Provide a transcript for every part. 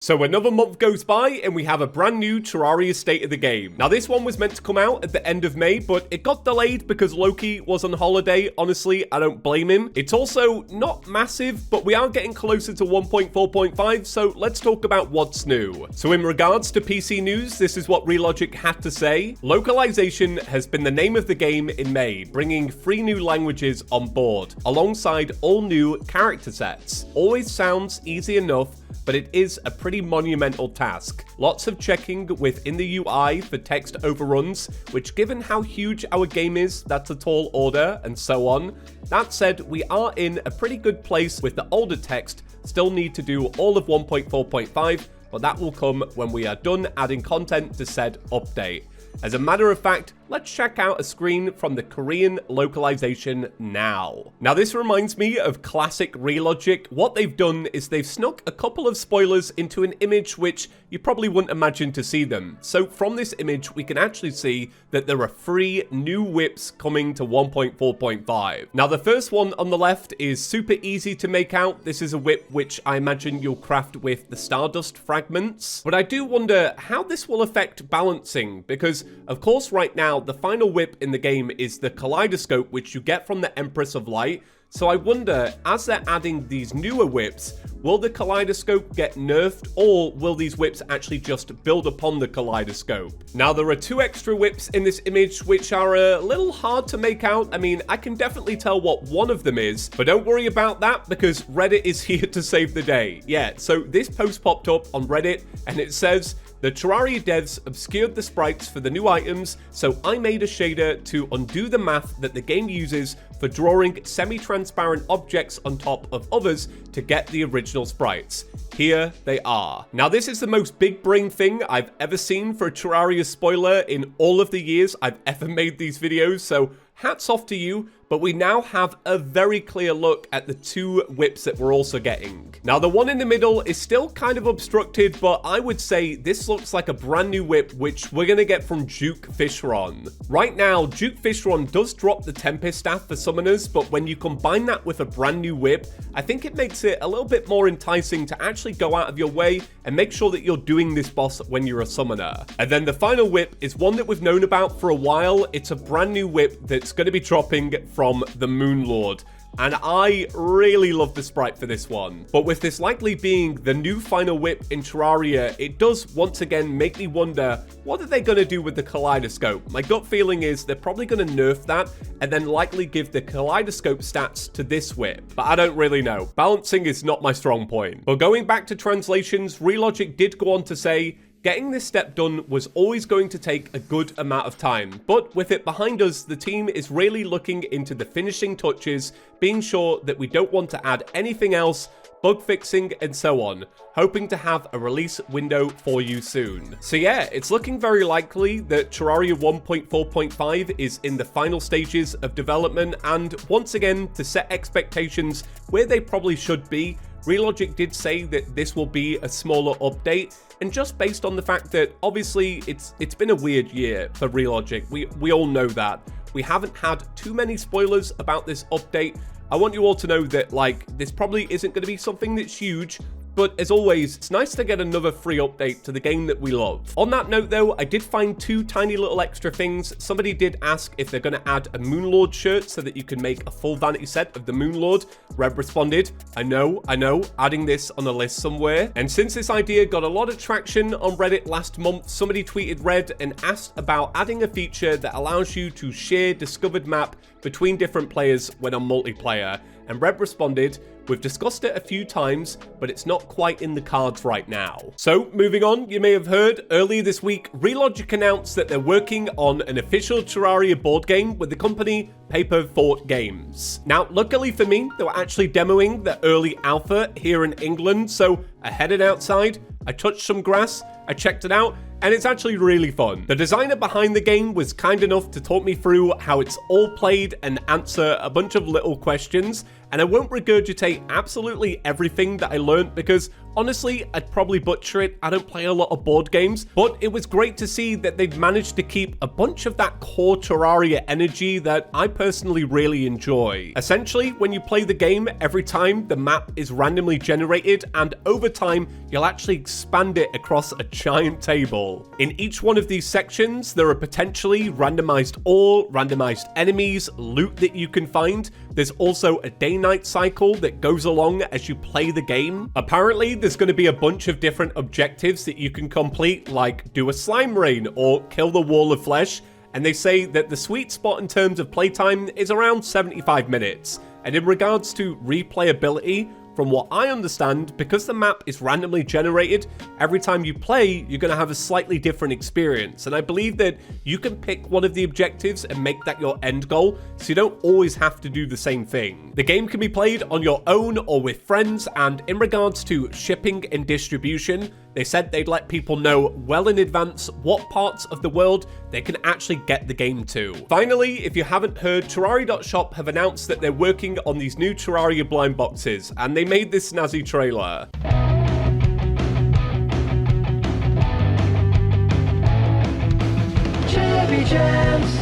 So another month goes by and we have a brand new Terraria State of the Game. Now this one was meant to come out at the end of May, but it got delayed because Loki was on holiday. Honestly, I don't blame him. It's also not massive, but we are getting closer to 1.4.5, so let's talk about what's new. So in regards to PC news, this is what Relogic had to say. Localization has been the name of the game in May, bringing 3 new languages on board, alongside all new character sets. Always sounds easy enough, but it is a pretty monumental task. Lots of checking within the UI for text overruns, which given how huge our game is, that's a tall order, and so on. That said, we are in a pretty good place with the older text, still need to do all of 1.4.5, but that will come when we are done adding content to said update. As a matter of fact, let's check out a screen from the Korean localization now. Now this reminds me of classic Relogic. What they've done is they've snuck a couple of spoilers into an image which you probably wouldn't imagine to see them. So from this image, we can actually see that there are 3 new whips coming to 1.4.5. Now the first one on the left is super easy to make out. This is a whip which I imagine you'll craft with the Stardust fragments. But I do wonder how this will affect balancing, because of course right now the final whip in the game is the Kaleidoscope, which you get from the Empress of Light. So I wonder, as they're adding these newer whips, will the Kaleidoscope get nerfed, or will these whips actually just build upon the Kaleidoscope? Now there are 2 extra whips in this image which are a little hard to make out. I mean, I can definitely tell what one of them is, but don't worry about that because Reddit is here to save the day. Yeah, so this post popped up on Reddit and it says, "The Terraria devs obscured the sprites for the new items, so I made a shader to undo the math that the game uses for drawing semi-transparent objects on top of others to get the original sprites. Here they are." Now this is the most big brain thing I've ever seen for a Terraria spoiler in all of the years I've ever made these videos, so hats off to you. But we now have a very clear look at the 2 whips that we're also getting. Now the one in the middle is still kind of obstructed, but I would say this looks like a brand new whip which we're going to get from Duke Fishron. Right now, Duke Fishron does drop the Tempest Staff for summoners, but when you combine that with a brand new whip, I think it makes it a little bit more enticing to actually go out of your way and make sure that you're doing this boss when you're a summoner. And then the final whip is one that we've known about for a while. It's a brand new whip that's going to be dropping from the Moon Lord. And I really love the sprite for this one. But with this likely being the new final whip in Terraria, it does once again make me wonder, what are they going to do with the Kaleidoscope? My gut feeling is they're probably going to nerf that and then likely give the Kaleidoscope stats to this whip. But I don't really know. Balancing is not my strong point. But going back to translations, Relogic did go on to say, "Getting this step done was always going to take a good amount of time, but with it behind us, the team is really looking into the finishing touches, being sure that we don't want to add anything else, bug fixing and so on, hoping to have a release window for you soon." So yeah, it's looking very likely that Terraria 1.4.5 is in the final stages of development, and once again, to set expectations where they probably should be, Relogic did say that this will be a smaller update, and just based on the fact that obviously it's been a weird year for Relogic, we all know that. We haven't had too many spoilers about this update. I want you all to know that like this probably isn't going to be something that's huge, but as always, it's nice to get another free update to the game that we love. On that note though, I did find 2 tiny little extra things. Somebody did ask if they're going to add a Moonlord shirt so that you can make a full vanity set of the Moonlord. Reb responded, I know, adding this on a list somewhere. And since this idea got a lot of traction on Reddit last month, somebody tweeted Red and asked about adding a feature that allows you to share discovered map between different players when on multiplayer. And Reb responded, "We've discussed it a few times, but it's not quite in the cards right now." So, moving on, you may have heard, earlier this week, Relogic announced that they're working on an official Terraria board game with the company Paper Fort Games. Now, luckily for me, they were actually demoing the early alpha here in England, so I headed outside, I touched some grass, I checked it out, and it's actually really fun. The designer behind the game was kind enough to talk me through how it's all played and answer a bunch of little questions, and I won't regurgitate absolutely everything that I learned because honestly, I'd probably butcher it. I don't play a lot of board games, but it was great to see that they've managed to keep a bunch of that core Terraria energy that I personally really enjoy. Essentially, when you play the game, every time the map is randomly generated, and over time, you'll actually expand it across a giant table. In each one of these sections, there are potentially randomized ore, randomized enemies, loot that you can find. There's also a day-night cycle that goes along as you play the game. Apparently, there's going to be a bunch of different objectives that you can complete, like do a slime rain or kill the wall of flesh, and they say that the sweet spot in terms of playtime is around 75 minutes. And in regards to replayability, from what I understand, because the map is randomly generated, every time you play, you're going to have a slightly different experience. And I believe that you can pick one of the objectives and make that your end goal, so you don't always have to do the same thing. The game can be played on your own or with friends, and in regards to shipping and distribution, they said they'd let people know well in advance what parts of the world they can actually get the game to. Finally, if you haven't heard, Terraria.shop have announced that they're working on these new Terraria blind boxes, and they made this snazzy trailer. Chippy gems,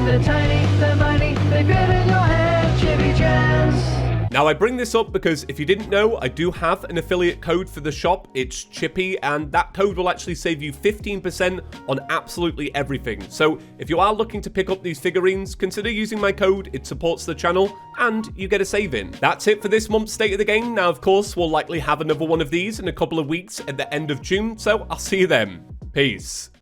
the tiny, the mighty, they fit in your hand, Chippy gems. Now, I bring this up because if you didn't know, I do have an affiliate code for the shop. It's Chippy, and that code will actually save you 15% on absolutely everything. So if you are looking to pick up these figurines, consider using my code. It supports the channel, and you get a save-in. That's it for this month's State of the Game. Now, of course, we'll likely have another one of these in a couple of weeks at the end of June, so I'll see you then. Peace.